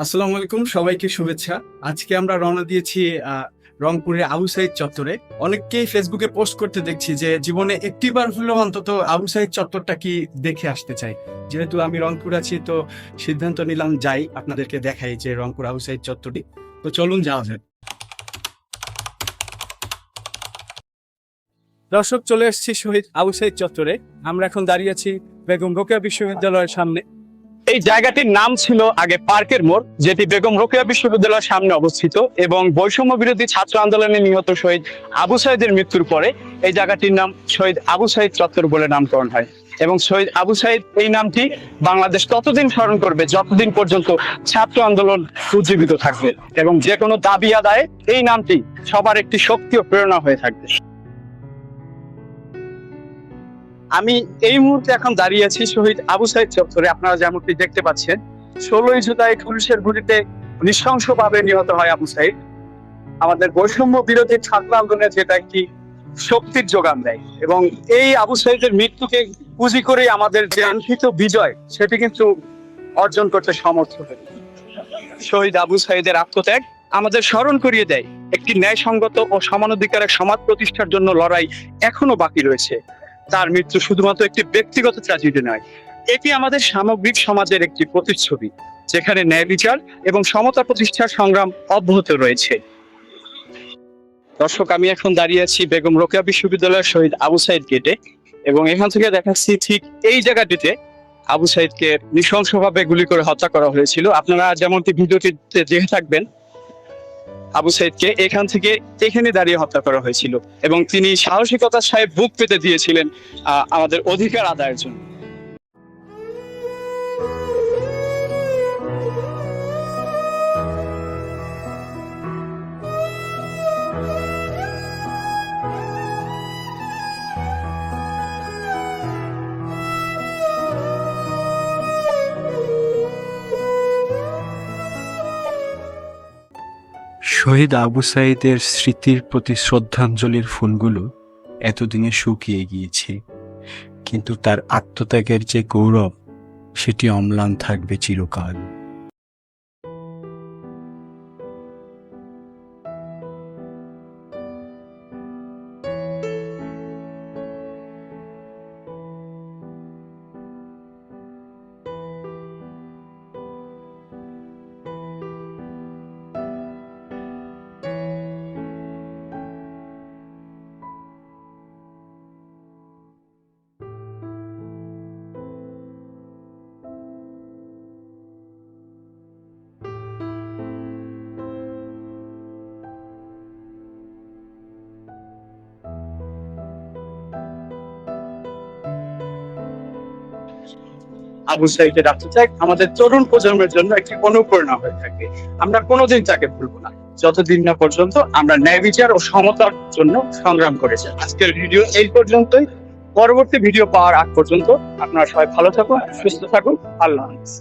আসসালামু আলাইকুম, সবাইকে শুভেচ্ছা। আজকে আমরা রওনা দিয়েছি রংপুরের আবু সাইদ চত্বরে। অনেককেই ফেসবুকে পোস্ট করতে দেখছি যে জীবনে একটিবার হলেও অন্তত আবু সাইদ চত্বরটা কি দেখে আসতে চাই। যেহেতু আমি রংপুর আছি, তো সিদ্ধান্ত নিলাম যাই, আপনাদেরকে দেখাই যে রংপুর আবু সাইদ চত্বরটি। তো চলুন যাওয়া যাক। দর্শক, চলে এসেছি শহীদ আবু সাইদ চত্বরে। আমরা এখন দাঁড়িয়ে আছি বেগম রোকেয়া বিশ্ববিদ্যালয়ের সামনে। এই জায়গাটির নাম ছিল আগে পার্কের মোড়, যেটি বেগম রোকেয়া বিশ্ববিদ্যালয়ের সামনে অবস্থিত, এবং বৈষম্য বিরোধী ছাত্র আন্দোলনে নিহত শহীদ আবু সাইদের মৃত্যুর পরে এই জায়গাটির নাম শহীদ আবু সাইদ চত্বর বলে নামকরণ হয়। এবং শহীদ আবু সাইদ এই নামটি বাংলাদেশ ততদিন স্মরণ করবে যতদিন পর্যন্ত ছাত্র আন্দোলন উজ্জীবিত থাকবে, এবং যে কোনো দাবি আদায়ে এই নামটি সবার একটি শক্তি ও প্রেরণা হয়ে থাকবে। আমি এই মুহূর্তে এখন দাঁড়িয়ে আছি শহীদ আবু সাইদ চত্বরে। আপনারা যেমনটি দেখতে পাচ্ছেন, 16ই জুলাই পুলিশের গুলিতে নৃশংসভাবে নিহত হয় আবু সাইদ। আমাদের বৈষম্য বিরোধী ছাত্র আন্দোলনের যেটা একটি শক্তির যোগান দেয়, এবং এই আবু সাইদের মৃত্যুকে পুঁজি করে আমাদের যে আনন্দিত বিজয়, সেটি কিন্তু অর্জন করতে সমর্থ হয়। শহীদ আবু সাইদের আত্মত্যাগ আমাদের স্মরণ করিয়ে দেয় একটি ন্যায়সঙ্গত ও সমানাধিকারের সমাজ প্রতিষ্ঠার জন্য লড়াই এখনো বাকি রয়েছে। তার মৃত্যু শুধুমাত্র একটি ব্যক্তিগত ট্র্যাজেডি নয়, এটি আমাদের সামগ্রিক সমাজের একটি প্রতিচ্ছবি, যেখানে ন্যায় বিচার এবং সমতা প্রতিষ্ঠার সংগ্রাম অব্যাহত রয়েছে। দর্শক, আমি এখন দাঁড়িয়ে আছি বেগম রোকেয়া বিশ্ববিদ্যালয়ের শহীদ আবু সাইদ গেটে, এবং এখান থেকে দেখাচ্ছি ঠিক এই জায়গাটিতে আবু সাইদকে নৃশংসভাবে গুলি করে হত্যা করা হয়েছিল। আপনারা যেমনটি ভিডিওটিতে দেখে থাকবেন, আবু সাইদকে এখান থেকে এখানে দাঁড়িয়ে হত্যা করা হয়েছিল, এবং তিনি সাহসিকতার সাথে বুক পেতে দিয়েছিলেন আমাদের অধিকার আদায়ের জন্য। শহীদ আবু সাইদের স্মৃতির প্রতি শ্রদ্ধাঞ্জলির ফুলগুলো এতদিনে শুকিয়ে গিয়েছে, কিন্তু তার আত্মত্যাগের যে গৌরব, সেটি অম্লান থাকবে চিরকাল। আবু সাইদের আত্মত্যাগ আমাদের তরুণ প্রজন্মের জন্য একটি অনুপ্রেরণা হয়ে থাকে। আমরা কোনোদিন তাকে ভুলবো না, যতদিন না পর্যন্ত আমরা ন্যায় বিচার ও সমতার জন্য সংগ্রাম করেছি। আজকের ভিডিও এই পর্যন্তই। পরবর্তী ভিডিও পাওয়ার আগ পর্যন্ত আপনারা সবাই ভালো থাকুন, সুস্থ থাকুন। আল্লাহ হাফেজ।